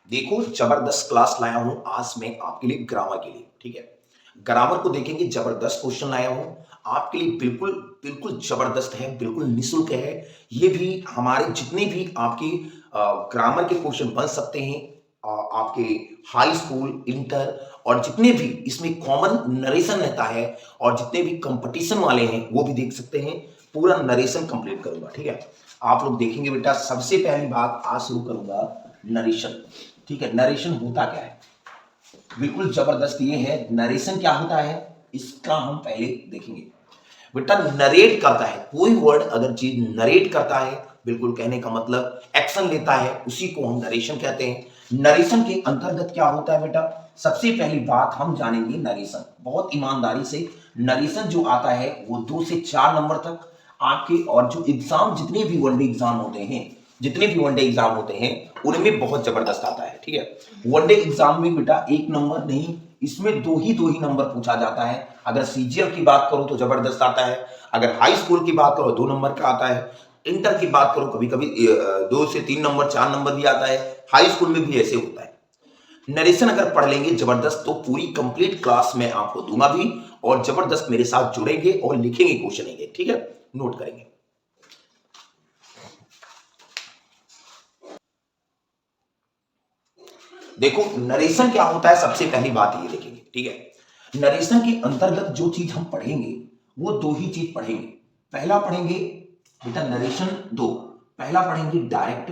देखो जबरदस्त क्लास लाया हूं आज मैं आपके लिए ग्रामर के लिए। ठीक है, ग्रामर को देखेंगे, जबरदस्त क्वेश्चन लाया हूं आपके लिए। बिल्कुल बिल्कुल जबरदस्त है, बिल्कुल निःशुल्क है। ये भी हमारे जितने भी आपके ग्रामर के क्वेश्चन बन सकते हैं, आपके हाई स्कूल, इंटर, और जितने भी इसमें कॉमन नरेशन रहता है और जितने भी कंपटीशन वाले हैं वो भी देख सकते हैं। पूरा नरेशन कंप्लीट करूंगा। ठीक है, आप लोग देखेंगे बेटा। सबसे पहली बात आज शुरू करूंगा नरेशन। ठीक है, नरेशन होता क्या है, बिल्कुल जबरदस्त ये है। नरेशन क्या होता है इसका हम पहले देखेंगे। बेटा नरेट करता है, कोई वर्ड अगर चीज नरेट करता है, बिल्कुल कहने का मतलब एक्शन लेता है, उसी को हम नरेशन कहते हैं। नरेशन के अंतर्गत क्या होता है बेटा, सबसे पहली बात हम जानेंगे नरेशन बहुत ईमानदारी से। नरेशन जो आता है वो 2 से 4 नंबर तक आपके, और जो एग्जाम जितने भी वनडे एग्जाम होते हैं, जितने भी वनडे एग्जाम होते हैं उनमें बहुत जबरदस्त आता है। ठीक है, वनडे एग्जाम में बेटा 1 नंबर नहीं, इसमें दो ही नंबर पूछा जाता है। अगर सीजीएल की बात करो तो जबरदस्त आता है, अगर हाई स्कूल की बात करो 2 नंबर का आता है, इंटर की बात करो कभी कभी 2 से 3 नंबर 4 नंबर भी आता है, हाई स्कूल में भी ऐसे होता है। नरेशन अगर पढ़ लेंगे जबरदस्त तो पूरी कंप्लीट क्लास में आपको दूंगा भी, और जबरदस्त मेरे साथ जुड़ेंगे और लिखेंगे क्वेश्चन। ठीक है, नोट करेंगे। देखो नरेशन क्या होता है, सबसे पहली बात ये देखेंगे। ठीक है, नरेशन के अंतर्गत जो चीज हम पढ़ेंगे वो 2 ही चीज पढ़ेंगे। पहला पढ़ेंगे बेटा नरेशन 2, पहला पढ़ेंगे डायरेक्ट,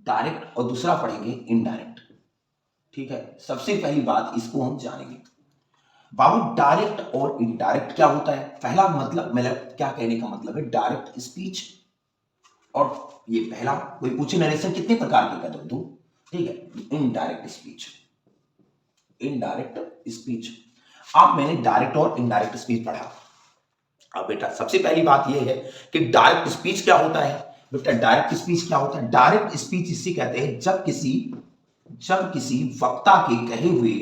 डायरेक्ट, और दूसरा पढ़ेंगे इनडायरेक्ट। ठीक है, सबसे पहली बात इसको हम जानेंगे। बाबू डायरेक्ट और इनडायरेक्ट क्या होता है, पहला मतलब क्या कहने का मतलब है डायरेक्ट स्पीच, और ये पहला कोई पूछे नरेशन कितने प्रकार के कर दो। ठीक है, इनडायरेक्ट स्पीच, इनडायरेक्ट स्पीच। अब मैंने डायरेक्ट और इनडायरेक्ट स्पीच पढ़ा। अब बेटा सबसे पहली बात यह है कि डायरेक्ट स्पीच क्या होता है। बेटा डायरेक्ट स्पीच क्या होता है, डायरेक्ट स्पीच इसे कहते हैं जब किसी वक्ता के कहे हुए,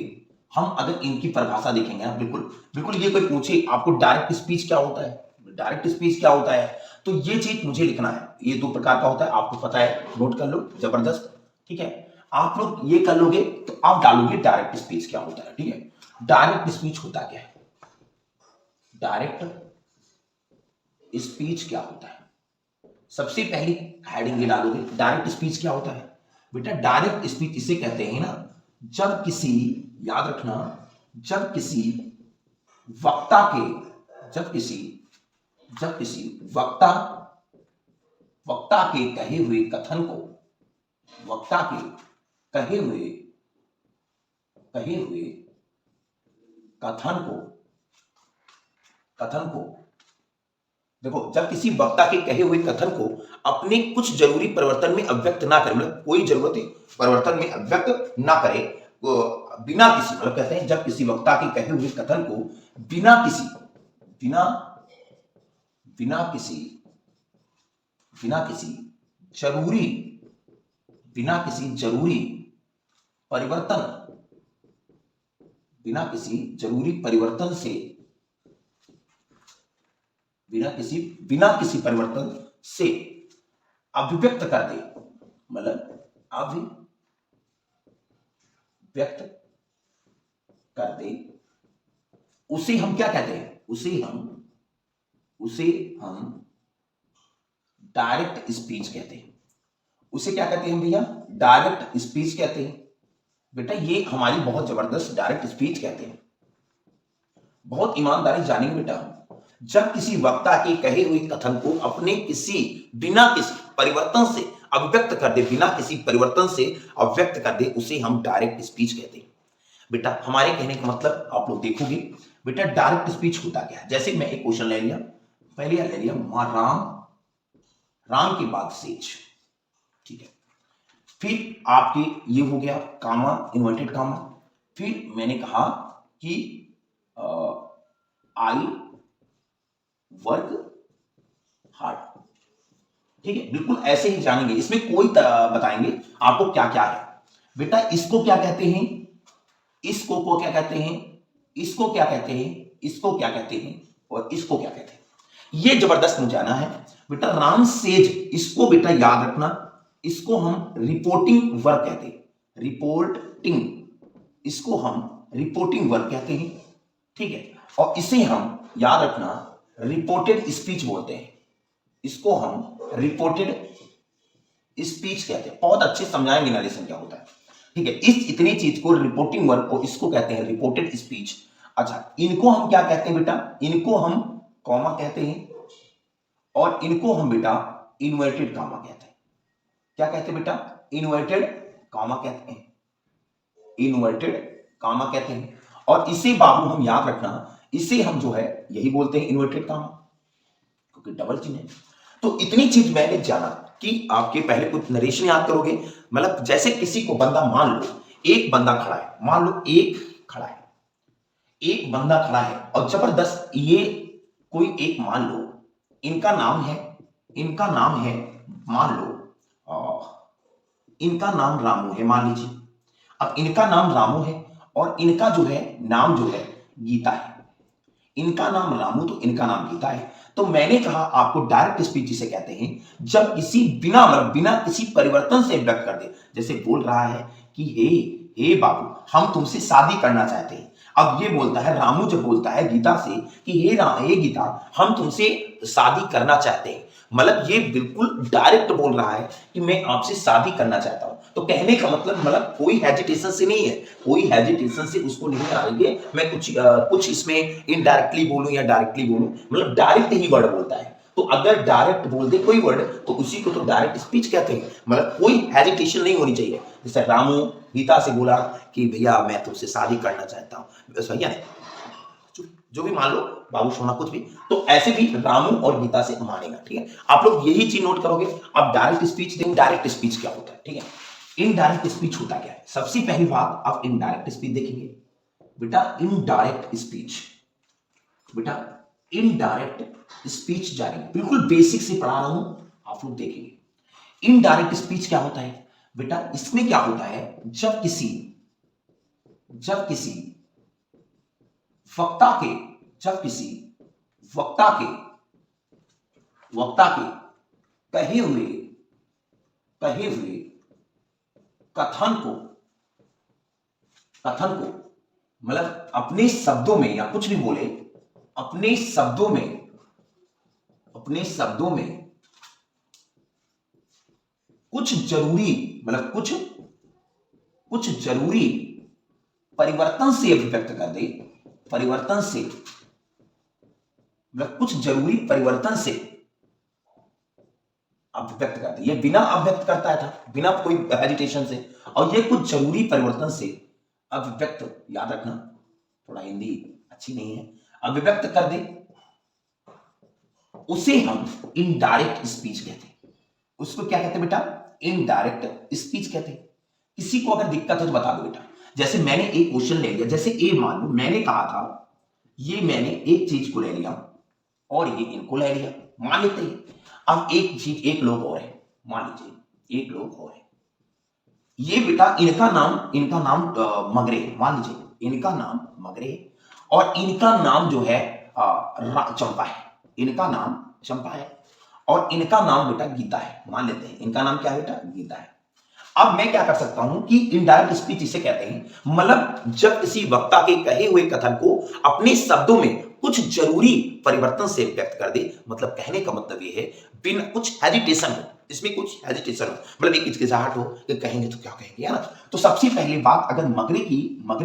हम अगर इनकी परिभाषा देखेंगे ना, बिल्कुल बिल्कुल ये कोई पूछे आपको डायरेक्ट स्पीच क्या होता है, डायरेक्ट स्पीच क्या होता है, तो ये चीज मुझे लिखना है। ये 2 प्रकार का होता है, आपको पता है, नोट कर लो, जबरदस्त। ठीक है, आप लोग ये कर लोगे तो आप डालोगे डायरेक्ट स्पीच क्या होता है। ठीक है, डायरेक्ट स्पीच होता क्या है, डायरेक्ट स्पीच क्या होता है, सबसे पहली हेडिंग ये डालोगे डायरेक्ट स्पीच क्या होता है। बेटा डायरेक्ट स्पीच इसे कहते हैं ना, जब किसी, याद रखना, जब किसी वक्ता के, जब किसी वक्ता वक्ता के कहे हुए कथन को, वक्ता के कहे हुए कथन को देखो, जब किसी वक्ता के कहे हुए कथन को अपने कुछ जरूरी परिवर्तन में अव्यक्त ना करे, मतलब कोई जरूरत परिवर्तन में अव्यक्त ना करे, बिना किसी, मतलब कहते हैं जब किसी वक्ता के कहे हुए कथन को बिना किसी बिना बिना किसी बिना किसी जरूरी परिवर्तन बिना किसी जरूरी परिवर्तन से बिना किसी परिवर्तन से अभिव्यक्त कर दे, मतलब अभिव्यक्त कर दे, उसे हम क्या कहते हैं, उसे हम डायरेक्ट स्पीच कहते हैं। उसे क्या कहते हैं भैया, डायरेक्ट स्पीच कहते हैं। बेटा ये हमारी बहुत जबरदस्त डायरेक्ट स्पीच कहते हैं। बहुत ईमानदारी जानेंगे बेटा, जब किसी वक्ता के कहे हुए कथन को अपने बिना किसी परिवर्तन से अभिव्यक्त कर दे, बिना किसी परिवर्तन से अभिव्यक्त कर दे, उसे हम डायरेक्ट स्पीच कहते हैं। बेटा हमारे कहने का मतलब आप लोग देखोगे। बेटा डायरेक्ट स्पीच होता क्या है, जैसे मैं एक क्वेश्चन ले लिया, पहले ले लिया राम के बाद सेज। ठीक है, फिर आपके ये हो गया कामा, इन्वर्टेड कामा, फिर मैंने कहा कि आई वर्क हार्ड। ठीक है, बिल्कुल ऐसे ही जानेंगे, इसमें कोई बताएंगे आपको क्या क्या है। बेटा इसको क्या कहते हैं, इसको को क्या कहते हैं, इसको क्या कहते हैं, इसको क्या कहते हैं, और इसको क्या कहते हैं, ये जबरदस्त मुझे आना है। बेटा राम सेज, इसको बेटा याद रखना, इसको हम रिपोर्टिंग वर्क कहते हैं। रिपोर्टिंग, इसको हम रिपोर्टिंग वर्क कहते हैं, ठीक है। और इसे हम याद रखना रिपोर्टेड स्पीच बोलते हैं। इसको हम रिपोर्टेड स्पीच कहते हैं। बहुत अच्छे समझाएंगे नरेशन क्या होता है, ठीक है। इस इतनी चीज को रिपोर्टिंग वर्क को इसको कहते हैं रिपोर्टेड स्पीच। अच्छा, इनको हम क्या कहते हैं बेटा? इनको हम कॉमा कहते हैं और इनको हम बेटा इन्वर्टेड कॉमा कहते हैं। क्या कहते हैं बेटा? इन्वर्टेड कॉमा कहते हैं, इन्वर्टेड कॉमा कहते हैं। और इसे बाबू हम याद रखना, इसे हम जो है यही बोलते हैं इन्वर्टेड कॉमा, क्योंकि डबल चिन्ह है। तो इतनी चीज मैंने जाना कि आपके पहले कुछ नरेशन याद करोगे। मतलब जैसे किसी को बंदा, मान लो एक बंदा खड़ा है, मान लो एक खड़ा है, एक बंदा खड़ा है और जबरदस्त ये कोई एक, मान लो इनका नाम है, इनका नाम है, मान लो इनका नाम रामू है, मान लीजिए। अब इनका नाम रामू है और इनका जो है नाम जो है गीता है। इनका नाम रामू तो इनका नाम गीता है। तो मैंने कहा आपको डायरेक्ट स्पीच जिसे कहते हैं, जब किसी बिना मतलब बिना किसी परिवर्तन से व्यक्त कर दे। जैसे बोल रहा है कि हे बाबू, हम तुमसे शादी करना चाहते हैं। अब ये बोलता है, रामू जब बोलता है गीता से कि हे गीता, हम तुमसे शादी करना चाहते हैं, मतलब ये बिल्कुल डायरेक्ट बोल रहा है कि मैं आपसे शादी करना चाहता हूं। तो कहने का मतलब कोई हेजिटेशन से नहीं है, कोई हेजिटेशन से उसको नहीं आ रही है मैं कुछ इसमें इनडायरेक्टली बोलूं या डायरेक्टली बोलूं, मतलब डायरेक्ट ही वर्ड बोलता है। तो अगर डायरेक्ट बोल दे कोई वर्ड तो उसी को तो डायरेक्ट स्पीच कहते हैं, मतलब कोई हेजिटेशन नहीं होनी चाहिए। जैसे रामू गीता से बोला कि भैया मैं तुमसे शादी करना चाहता हूं, भैया जो भी मान लो, बाबू सोना कुछ भी, तो ऐसे भी रामू और गीता से मानेगा, ठीक है। आप लोग यही चीज नोट करोगे। अब डायरेक्ट स्पीच दें, डायरेक्ट स्पीच क्या होता है, ठीक है। इनडायरेक्ट स्पीच होता क्या है? सबसे पहली बात आप इनडायरेक्ट स्पीच देखेंगे बेटा। इनडायरेक्ट स्पीच, बेटा इनडायरेक्ट स्पीच जानेंगे, बिल्कुल बेसिक से पढ़ा रहा हूं, आप लोग देखेंगे। इनडायरेक्ट स्पीच क्या होता है बेटा? इसमें क्या होता है, जब किसी वक्ता के, जब किसी वक्ता के कहे हुए कथन को मतलब अपने शब्दों में या कुछ भी बोले, अपने शब्दों में कुछ जरूरी मतलब कुछ जरूरी परिवर्तन से अभिव्यक्त कर दे, परिवर्तन से मतलब कुछ जरूरी परिवर्तन से अभिव्यक्त करते, ये बिना अभिव्यक्त करता था, बिना कोई हेजिटेशन से, और ये कुछ जरूरी परिवर्तन से अभिव्यक्त, याद रखना थोड़ा हिंदी अच्छी नहीं है, अभिव्यक्त कर दे, उसे हम इनडायरेक्ट स्पीच कहते हैं। उसको क्या कहते हैं बेटा? इनडायरेक्ट स्पीच कहते हैं। किसी को अगर दिक्कत है तो बता दो बेटा। जैसे मैंने एक क्वेश्चन ले लिया, जैसे ए मान लो मैंने कहा था, ये मैंने एक चीज को ले लिया और ये इनको ले लिया, मान लेते हैं। अब एक चीज, एक लोग और है, मान लीजिए एक लोग और है, ये बेटा इनका नाम मगरे, मान लीजिए इनका नाम मगरे और इनका नाम जो है चंपा है, इनका नाम चंपा है और इनका नाम बेटा गीता है, मान लेते हैं इनका नाम क्या है बेटा? गीता है। अब मैं क्या कर सकता हूं कि इनडायरेक्ट स्पीच इसे कहते हैं, मतलब जब किसी वक्ता के कहे हुए कथन को अपने शब्दों में कुछ जरूरी परिवर्तन से व्यक्त कर दे, मतलब कहने का मतलब ये है बिना कुछ हेजिटेशन हो, इसमें कुछ हेजिटेशन हो, मतलब एक हिचकिचाहट हो कि कहेंगे तो क्या कहेंगे, है ना। तो सबसे पहली बात, अगर मगरे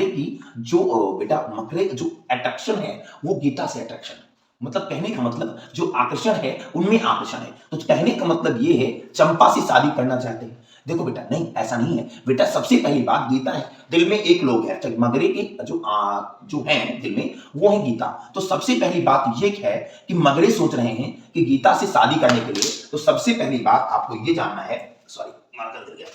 की जो बेटा मगरे जो अट्रैक्शन है वो गीता से अट्रैक्शन है, मतलब कहने का मतलब जो आकर्षण है उनमें आकर्षण है। तो कहने का मतलब ये है चंपा से शादी करना चाहते हैं। देखो बेटा, नहीं ऐसा नहीं है बेटा। सबसे पहली बात गीता है, दिल में एक लोग है, मगरे के जो है दिल में वो है गीता। तो सबसे पहली बात ये है कि मगरे सोच रहे हैं कि गीता से शादी करने के लिए, तो सबसे पहली बात आपको ये जानना है, सॉरी मार्कर गिर गया,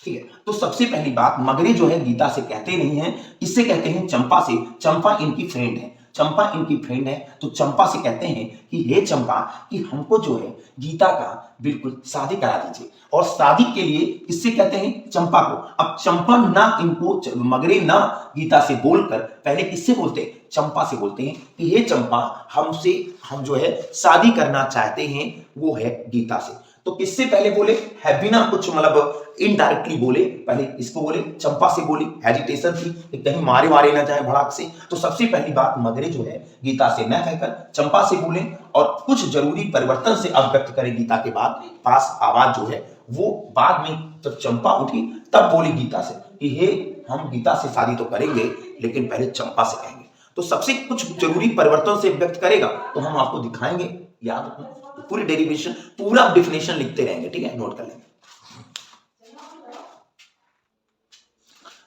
ठीक है। तो सबसे पहली बात, मगरे जो है गीता से कहते नहीं है, इससे कहते हैं चंपा से। चंपा इनकी फ्रेंड है, चंपा इनकी फ्रेंड है, तो चंपा से कहते हैं कि हे चंपा, कि हमको जो है गीता का बिल्कुल शादी करा दीजिए। और शादी के लिए किससे कहते हैं? चंपा को। अब चंपा ना इनको, मगरे ना गीता से बोलकर पहले किससे बोलते हैं? चंपा से बोलते हैं कि हे चंपा, हम जो है शादी करना चाहते हैं, वो है गीता से। तो किससे पहले बोले, है बिना कुछ मतलब इनडायरेक्टली बोले, पहले इसको बोले, चंपा से बोली, हेजिटेशन थी कि कहीं मारे वारे ना जाए भड़ाक से। तो सबसे पहली बात मगरे जो है गीता से न कहकर चंपा से बोले और कुछ जरूरी परिवर्तन से अभिव्यक्त करें गीता के बाद, पास आवाज जो है वो बाद में जब चंपा उठी तब बोली गीता से कि हे हम गीता से शादी तो करेंगे लेकिन पहले चंपा से कहेंगे। तो सबसे कुछ जरूरी परिवर्तन से व्यक्त करेगा तो हम आपको दिखाएंगे, याद रखना पूरी डेरिवेशन पूरा डिफिनेशन लिखते रहेंगे, ठीक है, नोट कर लेंगे।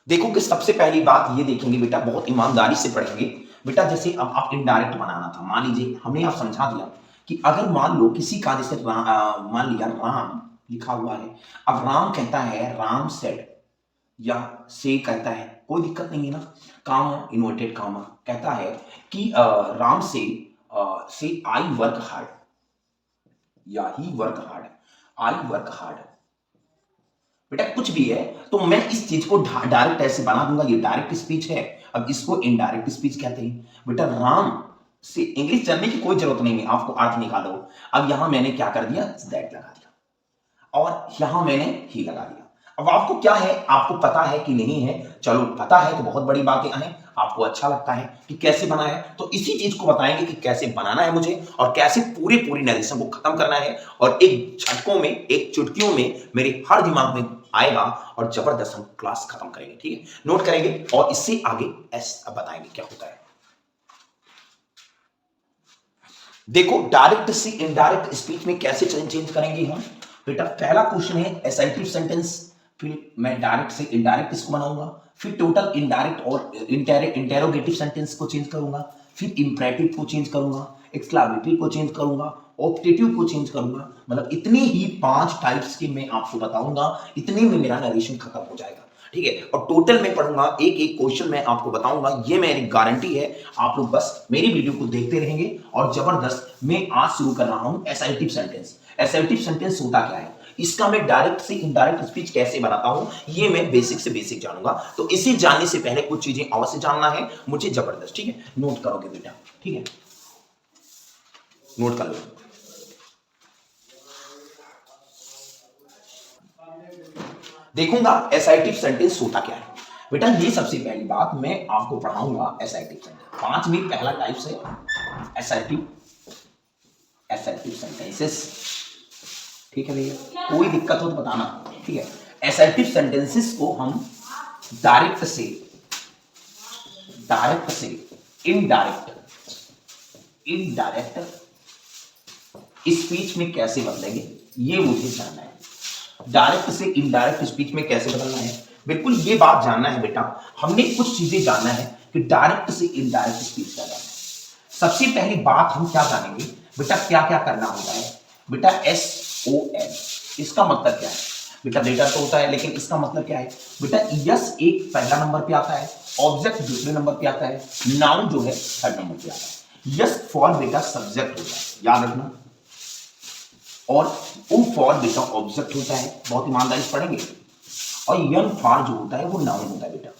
देखो कि सबसे पहली बात ये देखेंगे बेटा, बहुत ईमानदारी से पढ़ेंगे बेटा। जैसे अब आप इनडायरेक्ट बनाना था, मान लीजिए हमने आप समझा दिया कि अगर मान लो किसी का जैसे मान लिया राम लिखा हुआ है, अब राम कहता है राम सेड या से कहता है, कोई दिक्कत नहीं है ना, काम इन्वर्टेड कामा कहता है कि राम से आई वर्क हार्ड या he work hard, I work hard बेटा कुछ भी है तो मैं इस चीज को डायरेक्ट ऐसे बना दूंगा, ये डायरेक्ट स्पीच है। अब इसको इनडायरेक्ट स्पीच कहते हैं बेटा। राम से इंग्लिश जानने की कोई जरूरत नहीं है, आपको अर्थ निकालो। अब यहां मैंने क्या कर दिया, दैट लगा दिया और यहां मैंने ही लगा दिया। अब आपको क्या है, आपको पता है कि नहीं है, चलो पता है तो बहुत बड़ी बातें हैं, आपको अच्छा लगता है कि कैसे बना है, तो इसी चीज को बताएंगे कि कैसे बनाना है मुझे और कैसे पूरी नरेशन को खत्म करना है और एक झटकों में, एक चुटकियों में मेरे हर दिमाग में आएगा और जबरदस्त हम क्लास खत्म करेंगे, ठीक है, नोट करेंगे और इससे आगे अब बताएंगे क्या होता है। देखो डायरेक्ट से इनडायरेक्ट स्पीच में कैसे चेंज करेंगे हम बेटा। पहला क्वेश्चन है एसर्टिव सेंटेंस, फिर मैं डायरेक्ट से इनडायरेक्ट इसको बनाऊंगा, फिर टोटल इनडायरेक्ट और इंटेरोगेटिव सेंटेंस को चेंज करूंगा, फिर इंपरेटिव को चेंज करूंगा, एक्सक्लेमेटरी को चेंज करूंगा, ऑप्टेटिव को चेंज करूंगा। मतलब इतनी ही 5 टाइप्स के मैं आपको बताऊंगा, इतने में मेरा नरेशन खत्म हो जाएगा, ठीक है। और टोटल में पढ़ूंगा, एक एक क्वेश्चन मैं आपको बताऊंगा, ये मेरी गारंटी है। आप लोग बस मेरी वीडियो को देखते रहेंगे और जबरदस्त मैं आज शुरू कर रहा हूं एसर्टिव सेंटेंस। एसर्टिव सेंटेंस होता क्या है, इसका मैं डायरेक्ट से इनडायरेक्ट स्पीच कैसे बनाता हूं, ये मैं बेसिक से बेसिक जानूंगा। तो इसी जानने से पहले कुछ चीजें अवश्य जानना है मुझे, जबरदस्त, ठीक है, नोट करोगे बेटा, ठीक है, नोट कर लो। देखूंगा एसर्टिव सेंटेंस होता क्या है बेटा। ये सबसे पहली बात मैं आपको पढ़ाऊंगा एसर्टिव सेंटेंस। 5 में पहला टाइप से एसर्टिव सेंटेंसेस, ठीक है भैया, कोई दिक्कत हो तो बताना, ठीक है। एसर्टिव सेंटेंसेस को हम डायरेक्ट से इनडायरेक्ट स्पीच में कैसे बदलेंगे, ये मुझे जानना है। डायरेक्ट से इनडायरेक्ट स्पीच में कैसे बदलना है, बिल्कुल ये बात जानना है बेटा। हमने कुछ चीजें जानना है कि डायरेक्ट से इनडायरेक्ट स्पीच क्या जानना है। सबसे पहली बात हम क्या जानेंगे बेटा, क्या क्या करना होता है बेटा। SON, इसका मतलब क्या है बेटा, डेटा तो होता है लेकिन इसका मतलब क्या है बेटा। यस एक पहला नंबर पे आता है, ऑब्जेक्ट दूसरे नंबर पे आता है, नाउन जो है थर्ड नंबर पे आता है। यस फॉर बेटा सब्जेक्ट होता है, याद रखना, और ओ फॉर बेटा ऑब्जेक्ट होता है, बहुत ईमानदारी से पढ़ेंगे। और यन फॉर जो होता है वो नाउन होता है बेटा,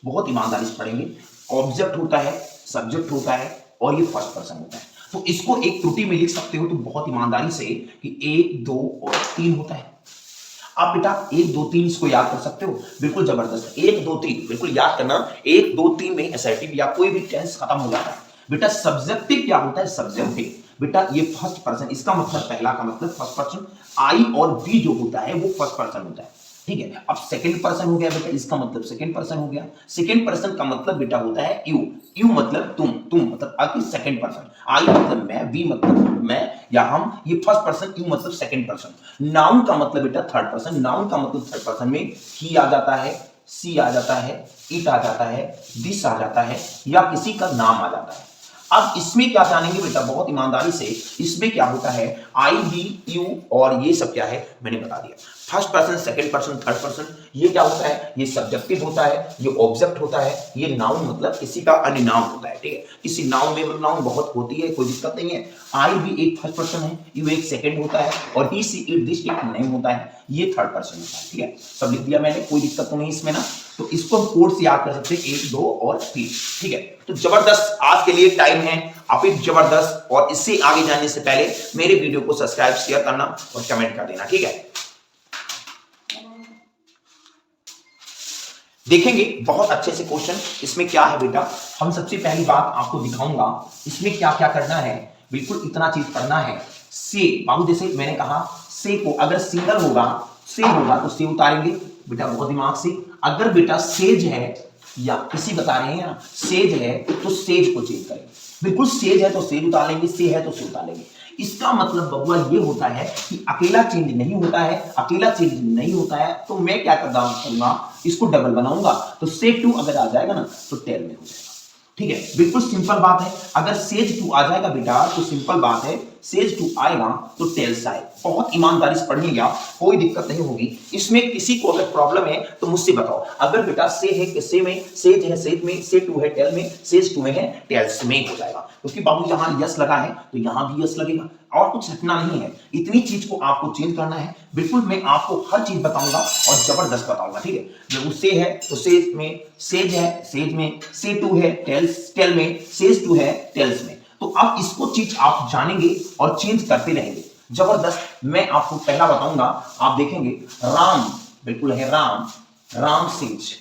बहुत ईमानदारी से पढ़ेंगे। ऑब्जेक्ट होता है, सब्जेक्ट होता है और ये फर्स्ट पर्सन होता है। तो इसको एक त्रुटि में लिख सकते हो तो बहुत ईमानदारी से कि 1 2 और 3 होता है। आप बेटा 1 2 3 इसको याद कर सकते हो, बिल्कुल जबरदस्त। 1 2 3 बिल्कुल याद करना। 1 2 3 में एसर्टिव या कोई भी टेंस खत्म हो जाता है बेटा। सब्जेक्टिव क्या होता है, सब्जेक्टिव बेटा ये फर्स्ट पर्सन, इसका मतलब पहला का मतलब फर्स्ट पर्सन। आई और बी जो होता है वो फर्स्ट पर्सन होता है, ठीक है। अब सेकंड पर्सन हो गया बेटा, इसका मतलब सेकंड पर्सन हो गया। सेकंड पर्सन का मतलब बेटा होता है यू, यू मतलब तुम मतलब आपकी सेकंड पर्सन। आई मतलब मैं, बी मतलब मैं या हम, ये फर्स्ट पर्सन, यू मतलब सेकंड पर्सन। नाउन का मतलब बेटा थर्ड पर्सन, नाउन का मतलब थर्ड पर्सन में ही आ जाता है, सी आ जाता है, इट आ जाता है, दिस आ जाता है या किसी का नाम आ जाता है। अब इसमें क्या जानेंगे बेटा, बहुत ईमानदारी से, इसमें क्या होता है आई बी यू और ये सब क्या है मैंने बता दिया। First person, second person, third person, ये क्या होता है, ये सब्जेक्टिव होता है, ये ऑब्जेक्ट होता है, ये नाउन मतलब किसी का अन्य नाम होता है, ठीक है। किसी नाउन में नाउन बहुत होती है, कोई दिक्कत नहीं है। आई भी एक फर्स्ट पर्सन है, यू एक सेकंड होता है और ही सी इट दिस एक नेम होता है, ये थर्ड पर्सन होता है, ठीक है। सब लिख दिया मैंने, कोई दिक्कत तो नहीं इसमें ना। तो इसको हम कोड से याद कर सकते हैं 1 2 और 3, ठीक है। तो जबरदस्त आज के लिए टाइम है, आप एक जबरदस्त। और इससे आगे जाने से पहले मेरे वीडियो को सब्सक्राइब, शेयर करना और कमेंट कर देना, ठीक है। देखेंगे बहुत अच्छे से क्वेश्चन। इसमें क्या है बेटा, हम सबसे पहली बात आपको दिखाऊंगा इसमें क्या क्या करना है। बिल्कुल इतना चीज पढ़ना है। से बाबू, जैसे मैंने कहा से को अगर सिंगल होगा, से होगा तो से उतारेंगे बेटा, बहुत दिमाग से। अगर बेटा सेज है या किसी बता रहे हैं ना सेज है तो सेज को चेंज करेंगे। बिल्कुल सेज है तो सेज उतार लेंगे, से है तो से उतार लेंगे। इसका मतलब बबुआ ये होता है कि अकेला चेंज नहीं होता है। अकेला चेंज नहीं होता है तो मैं क्या करूंगा, इसको डबल बनाऊंगा। तो से टू अगर आ जाएगा ना तो टेल में हो जाएगा, ठीक है। बिल्कुल सिंपल बात है। अगर सेज टू आ जाएगा बेटा तो सिंपल बात है, सेज टू आएगा तो टेल्स आए। बहुत ईमानदारी से पढ़िएगा, कोई दिक्कत नहीं होगी इसमें। किसी को अगर प्रॉब्लम है तो मुझसे बताओ। अगर बेटा से है कि से में, सेज है सेज में, से टू है टेल में, सेज टू में है टेल्स में हो जाएगा। क्योंकि बाबू यहां यस लगा है तो यहां भी यस लगेगा, और कुछ रखना नहीं है। इतनी चीज को आपको चेंज करना है। बिल्कुल मैं आपको हर चीज बताऊंगा और जबरदस्त बताऊंगा, ठीक है। जब से है तो सेज में, सेज है सेज में, से टू है टेल्स टेल में, सेज टू है टेल्स में। तो अब इसको चीज आप जानेंगे और चेंज करते रहेंगे, जबरदस्त। मैं आपको पहला बताऊंगा, आप देखेंगे राम, बिल्कुल है Ram, Ram says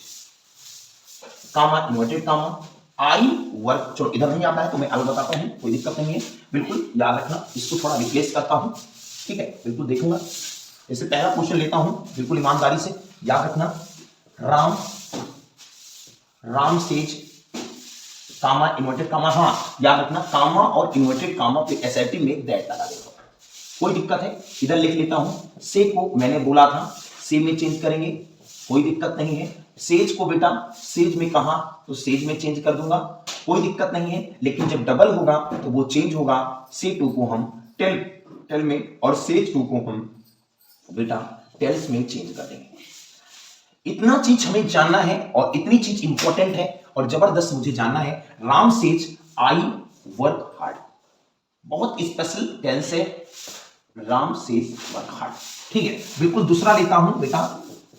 comma inverted comma I work. चलो इधर नहीं आता है तो मैं आगे बताता हूं, कोई दिक्कत नहीं है। बिल्कुल याद रखना, इसको थोड़ा रिप्लेस करता हूं, ठीक है। बिल्कुल देखूंगा, जैसे पहला क्वेश्चन लेता हूं, बिल्कुल ईमानदारी से याद रखना। Ram, Ram says comma inverted कामा, हाँ याद रखना कामा और इन्वर्टेड कामा पे एसआईटी में दैट लगा देगा, कोई दिक्कत है। इधर लिख लेता हूं, से को मैंने बोला था से में चेंज करेंगे, कोई दिक्कत नहीं है। सेज को बेटा सेज में कहा तो सेज में चेंज कर दूंगा, कोई दिक्कत नहीं है। लेकिन जब डबल होगा तो वो चेंज होगा, से टू को हम टेल टेल में और सेज टू को हम बेटा टेल्स में चेंज कर देंगे। इतना चीज हमें जानना है और इतनी चीज इंपॉर्टेंट है और जबरदस्त मुझे जानना है। Ram says I work hard, बहुत स्पेशल टेंस है, राम सेज वर्क हार्ड, ठीक है। बिल्कुल दूसरा लेता हूं बेटा,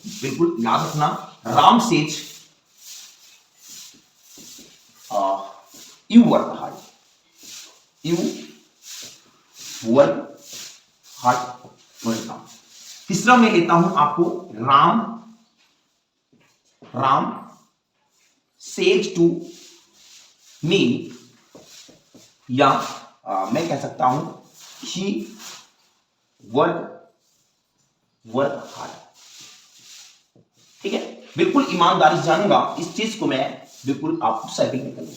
बिल्कुल याद रखना। Ram says you work hard, you work hard. तीसरा मैं लेता हूं आपको, Ram, Ram says to me, या मैं कह सकता हूं ही वर्क हार्ड, ठीक है। बिल्कुल ईमानदारी से जानूंगा इस चीज को, मैं बिल्कुल आपको सेटिंग में करूंगा,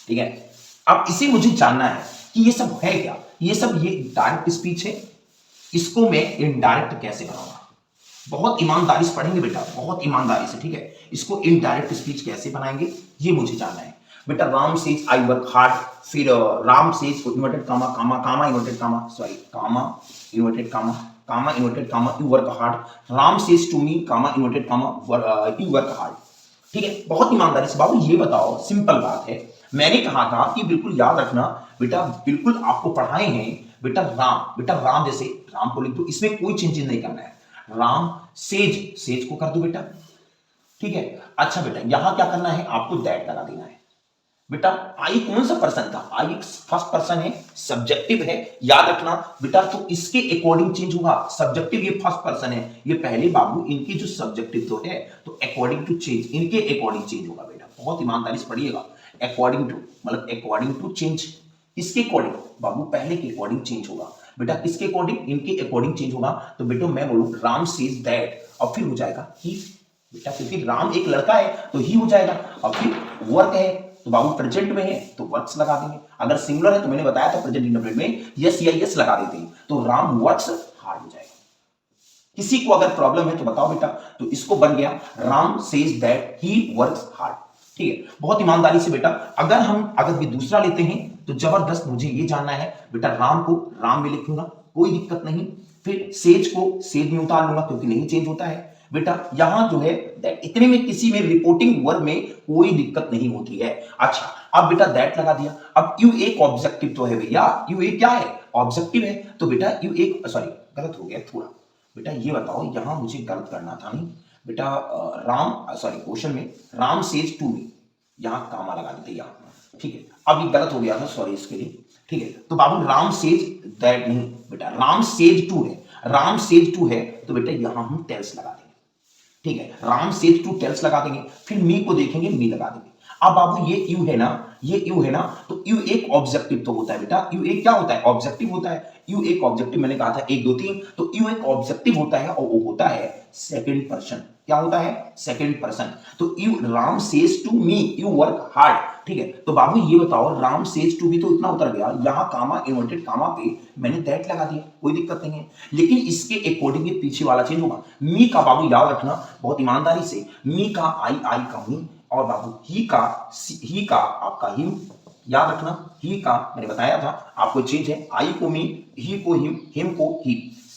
ठीक है। अब इसे मुझे जानना है कि ये सब है क्या। ये सब ये डायरेक्ट स्पीच है, इसको मैं इनडायरेक्ट कैसे बनाऊंगा। बहुत ईमानदारी से पढ़ेंगे बेटा, बहुत ईमानदारी से, ठीक है। इसको इनडायरेक्ट स्पीच कैसे बनाएंगे ये मुझे जानना है बेटा। Ram says I work hard, फिर Ram says inverted comma comma comma inverted comma, sorry comma inverted comma comma inverted comma you work hard. Ram says to me comma inverted comma you work hard, ठीक है। बहुत ईमानदारी से बाबू ये बताओ, सिंपल बात है। मैंने कहा था कि बिल्कुल याद रखना बेटा, बिल्कुल आपको पढ़ाए हैं बेटा। बेटा राम जैसे राम को लिख दो, इसमें कोई चेंज नहीं करना है। राम सेज, सेज को कर दो बेटा, ठीक है। अच्छा बेटा यहां क्या करना है, आपको दैट लगा देना है बेटा। आई कौन सा पर्सन था, आई फर्स्ट पर्सन है, सब्जेक्टिव है, याद रखना बेटा। तो इसके अकॉर्डिंग चेंज होगा, सब्जेक्टिव ये फर्स्ट पर्सन है, ये पहले बाबू इनके जो सब्जेक्टिव तो है तो अकॉर्डिंग टू चेंज, इनके अकॉर्डिंग चेंज होगा बेटा। बहुत ईमानदारी से पढ़िएगा, अकॉर्डिंग टू मतलब अकॉर्डिंग टू चेंज, इसके अकॉर्डिंग बाबू पहले के अकॉर्डिंग चेंज होगा बेटा। किसके अकॉर्डिंग, इनके अकॉर्डिंग चेंज होगा। तो बेटा मैं बोलूं राम सेज दैट, और फिर हो जाएगा ही बेटा, क्योंकि राम एक लड़का है तो ही हो जाएगा। और फिर वर्क है तो बाबू प्रेजेंट में है तो वर्क्स लगा देंगे। अगर सिंगुलर है तो मैंने बताया था प्रेजेंट इंडेफिनिट में यस या यस लगा देते हैं, तो राम वर्क्स हार्ड हो जाएगा। किसी को अगर प्रॉब्लम है तो बताओ बेटा। तो इसको बन गया Ram says that he works hard, ठीक है। बहुत ईमानदारी से बेटा, अगर भी दूसरा लेते हैं तो जबरदस्त मुझे ये जानना है बेटा। राम को राम में लिखूंगा, कोई दिक्कत नहीं। फिर सेज को सेज में उतार लूंगा क्योंकि नहीं चेंज होता है बेटा। यहां जो है दैट, इतने में किसी में रिपोर्टिंग वर्ब में कोई दिक्कत नहीं होती है। अच्छा अब बेटा दैट लगा दिया। अब यू एक ऑब्जेक्टिव तो है भैया, यू एक क्या है, ऑब्जेक्टिव है। तो बेटा यू एक, सॉरी गलत हो गया थोड़ा बेटा, ये बताओ यहां मुझे गलत करना था नहीं बेटा। राम, सॉरी क्वेश्चन में राम सेज टू मी, यहां कामा लगा देते, यहां ठीक है, अब ये गलत हो गया था, सॉरी इसके लिए। ठीक है, तो बाबू राम सेज दैट नहीं बेटा, राम सेज टू है, राम सेज टू है तो बेटा यहां हम टेल्स लगा देंगे। ठीक है, राम सेज टू टेल्स लगा देंगे, फिर मी को देखेंगे, मी लगा देंगे। अब बाबू ये यू है ना, ये यू है ना, तो यू एक ऑब्जेक्टिव तो होता है बेटा, यू एक क्या होता है, ऑब्जेक्टिव होता है। यू एक ऑब्जेक्टिव, मैंने कहा था 1 2 3, तो यू एक ऑब्जेक्टिव होता है और वो होता है सेकंड पर्सन। क्या होता है, सेकंड पर्सन। तो you Ram says to me you work hard. ठीक है, तो बाबू ये बताओ, राम सेज टू भी तो इतना उतर गया, यहां कामा इन्वर्टेड कामा पे मैंने दैट लगा दिया, कोई दिक्कत नहीं है, लेकिन इसके अकॉर्डिंग पीछे वाला चेंज होगा। मी का बाबू याद रखना बहुत ईमानदारी से, मी का आई, आई का मी, और बाबू ही का आपका हिम, याद रखना, ही का मैंने बताया था आपको चीज है, आई को मी, ही को हिम को ही।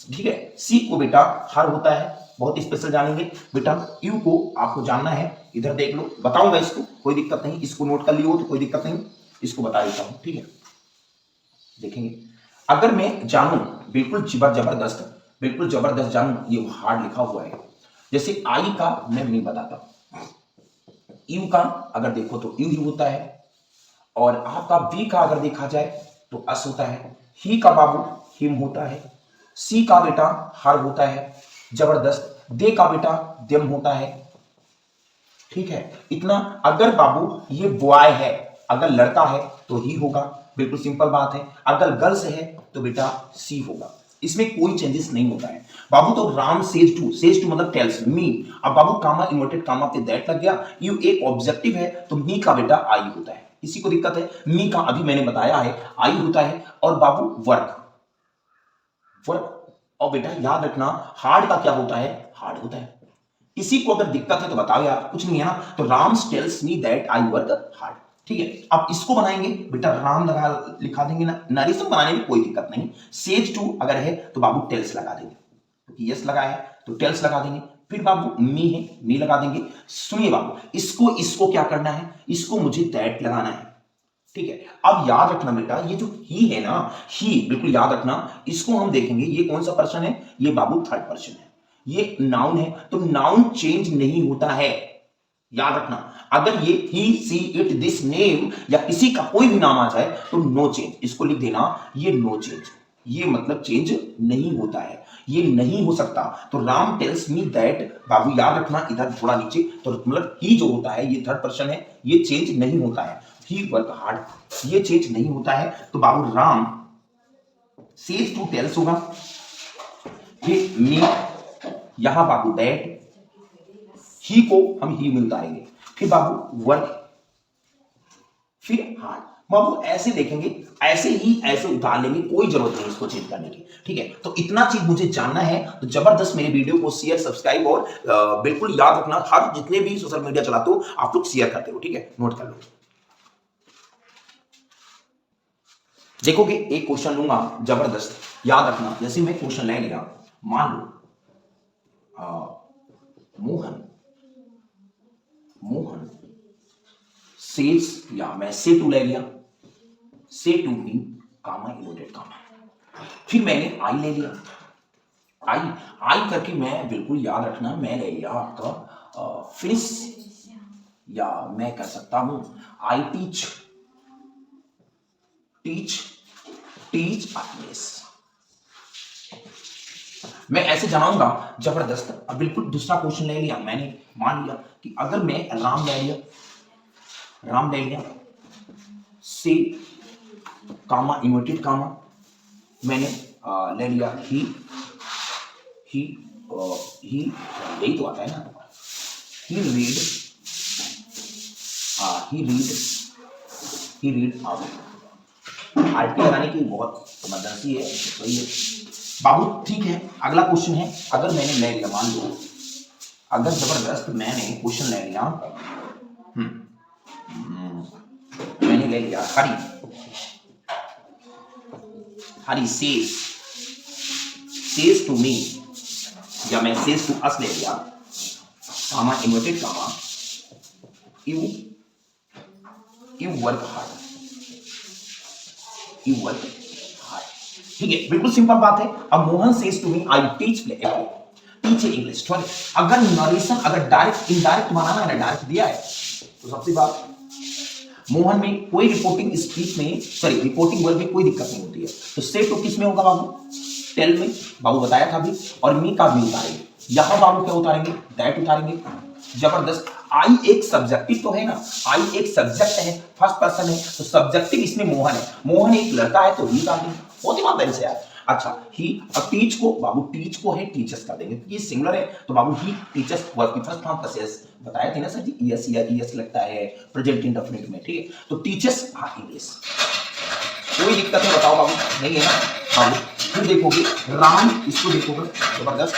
ठीक है, सी को बेटा हर होता है, बहुत स्पेशल जानेंगे बेटा। यू को आपको जानना है, इधर देख लो, बताऊंगा इसको, कोई दिक्कत नहीं, इसको नोट कर लियो तो कोई दिक्कत नहीं, इसको बता देता हूं। ठीक है, देखेंगे, अगर मैं जानू बिल्कुल जबरदस्त, बिल्कुल जबरदस्त जानू, ये हार्ड लिखा हुआ है, जैसे आई का मैं नहीं बताता, यू का अगर देखो तो यू ही होता है, और आपका वी का अगर देखा जाए तो अस होता है, ही का बाबू हिम होता है, सी का बेटा हर होता है, जबरदस्त, दे का बेटा देम होता है। ठीक है, इतना। अगर बाबू ये बॉय है, अगर लड़का है तो ही होगा, बिल्कुल सिंपल बात है। अगर गर्ल्स है तो बेटा सी होगा, इसमें कोई चेंजेस नहीं होता है बाबू। तो राम सेज टू मतलब टेल्स मी। अब बाबू कामा इन्वर्टेड कामा पे दैट लग गया, यू एक ऑब्जेक्टिव है तो मी का बेटा आई होता है, किसी को दिक्कत है, मी का अभी मैंने बताया है आई होता है, और बाबू वर्क, वर्क, और बेटा याद रखना हार्ड का क्या होता है, हार्ड होता है। इसी को अगर दिक्कत है तो बताओ यार, कुछ नहीं है ना, तो Ram tells me that I work hard. ठीक है, अब इसको बनाएंगे बेटा, राम लगा लिखा देंगे ना, नरेशन बनाने में कोई दिक्कत नहीं। सेज टू अगर है तो बाबू टेल्स लगा देंगे, क्योंकि यस लगा है तो टेल्स लगा देंगे। फिर बाबू मी है, मी लगा देंगे। सुनिए बाबू, इसको क्या करना है, इसको मुझे दैट लगाना है। ठीक है, अब याद रखना बेटा, ये जो ही है ना, ही बिल्कुल याद रखना, इसको हम देखेंगे, ये कौन सा पर्सन है, ये बाबू थर्ड पर्सन है, ये नाउन है, तो नाउन चेंज नहीं होता है, याद रखना। अगर ये ही सी इट दिस नेम या किसी का कोई भी नाम आ जाए तो नो चेंज, इसको लिख देना, ये नो चेंज, ये मतलब चेंज नहीं होता है, ये नहीं हो सकता। तो राम टेल्स मी दैट, बाबू याद रखना, इधर थोड़ा नीचे, तो मतलब ही जो होता है ये थर्ड पर्सन है, ये चेंज नहीं होता है, ही वर्क हार्ड, ये चेंज नहीं होता है। तो Babu Ram says two tails होगा, फिर मी, यहां बाबू दैट, ही को हम ही में उतारेंगे, फिर बाबू वर्क, फिर हार्ड। बाबू ऐसे देखेंगे, ऐसे ही ऐसे उतार लेंगे, कोई जरूरत नहीं इसको चेंज करने की। ठीक है, तो इतना चीज मुझे जानना है, तो जबरदस्त मेरे वीडियो को शेयर, सब्सक्राइब और बिल्कुल याद रखना, हर जितने भी सोशल मीडिया चलाते हो आप लोग शेयर करते हो। ठीक है, नोट कर लो। देखोगे एक क्वेश्चन लूंगा जबरदस्त, याद रखना, जैसे मैं क्वेश्चन ले लिया, मान लो मोहन सेज, या मैं से टू ले लिया, से टू मी कामा इन्वर्टेड कामा, फिर मैंने आई ले लिया, आई करके मैं बिल्कुल याद रखना, मैं ले लिया आपका फिनिश, या मैं कर सकता हूं आई टीच आईएस, मैं ऐसे जनाऊंगा जबरदस्त। अब बिल्कुल दूसरा क्वेश्चन ले लिया मैंने, मान लिया कि अगर मैं राम ले लिया से कामा इन्वर्टेड कामा, मैंने ले लिया ही यही तो आता है ना, ही रीड आरटी लगाने की बहुत इमरजेंसी है, सही है बाबू। ठीक है, अगला क्वेश्चन है, अगर मैंने ले लिया, मान लो अगर जबरदस्त मैंने क्वेश्चन ले लिया, मैंने ले लिया हरी सेज टू मी, या मैं सेज टू अस ले लिया, comma inverted comma, you work hard, ठीक है, बिल्कुल सिंपल बात है। अब Mohan says to me I teach English. अगर नरेशन, अगर डायरेक्ट इनडायरेक्ट बनाना है ना, डायरेक्ट दिया है तो सबसे बात मोहन में कोई रिपोर्टिंग स्पीच में सॉरी रिपोर्टिंग वर्क में कोई दिक्कत नहीं होती है। तो से टू किस में होगा बाबू? टेल में, बाबू बताया था भी, और मी का भी उतारेंगे। यहां बाबू क्या उतारेंगे? दैट उतारेंगे। जबरदस्त। आई एक सब्जेक्टिव तो है ना, आई एक सब्जेक्ट है, फर्स्ट पर्सन है, तो सब्जेक्टिव इसमें मोहन है। मोहन एक लड़का है तो ही उतारेंगे। बहुत ईमानदारी से यार। अच्छा ही, अब टीच को बाबू, टीच को है टीचर्स कर देंगे, ये सिंगुलर है तो बाबू ही टीचर्स वर्क की फर्स्ट फॉर्म प्रोसेस बताए थे ना सर जी, ईएस या ईएस लगता है प्रेजेंट इंडेफिनिट में, ठीक है। तो टीचर्स हाँ इंग्लिश, कोई दिक्कत है बताओ बाबू? नहीं है ना बाबू। फिर देखोगे राम, इसको देखोगे जबरदस्त,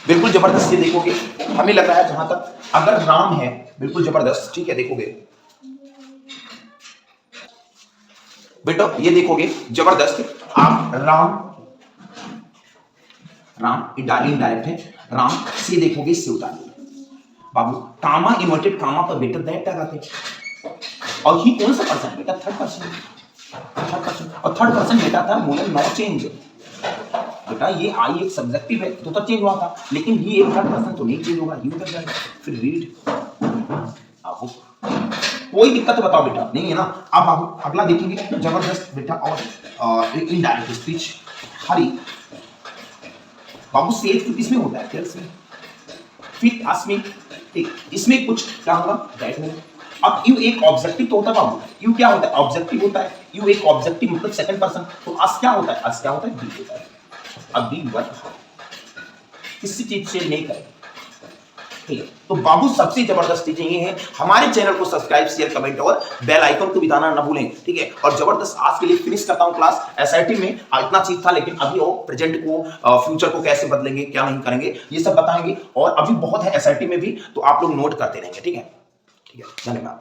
बिल्कुल जबरदस्त। ये देखोगे हमें लग रहा है जहां तक अगर राम है बिल्कुल जबरदस्त, ठीक है। देखोगे बेटा, ये देखोगे जबरदस्त आप राम इनडायरेक्ट है, राम से देखोगे से उतारिए बाबू। कामा इन्वर्टेड कामा पर बेटा दैट लगाते, और ही कौन सा पर्सन बेटा? थर्ड पर्सन, और थर्ड पर्सन बेटा था मोनल नॉट चेंज बेटा। ये आई एक सब्जेक्टिव है तो चेंज हुआ था, लेकिन ये एक थर्ड पर्सन तो नहीं चेंज होगा, ये उतर जाएगा। फिर रीड आपको कोई दिक्कत बताओ बेटा? नहीं है ना। अब बाबू अगला देखेंगे जबरदस्त बेटा, और इनडायरेक्ट स्पीच हरी बाबू सेज किसमें होता है? टेल्स में। फिर आसमी, इसमें कुछ क्या होगा? दैट होगा। अब यू एक ऑब्जेक्टिव तो होता है बाबू, यू क्या होता है? ऑब्जेक्टिव होता है। यू एक ऑब्जेक्टिव मतलब सेकंड पर्सन, तो अस क्या होता है? अस क्या होता है? बी होता है। अब बी वर्क किसी चीज से नहीं करें, ठीक है। तो बाबू सबसे जबरदस्त चीजें ये हैं, हमारे चैनल को सब्सक्राइब शेयर कमेंट और बेल आइकन को भी दबाना ना भूलें, ठीक है। और जबरदस्त आज के लिए फिनिश करता हूं क्लास। एसआईटी में इतना चीज था, लेकिन अभी वो प्रेजेंट को फ्यूचर को कैसे बदलेंगे, क्या नहीं करेंगे, ये सब बताएंगे। और अभी बहुत है एसआईटी में भी, तो आप लोग नोट करते रहेंगे, ठीक है। धन्यवाद।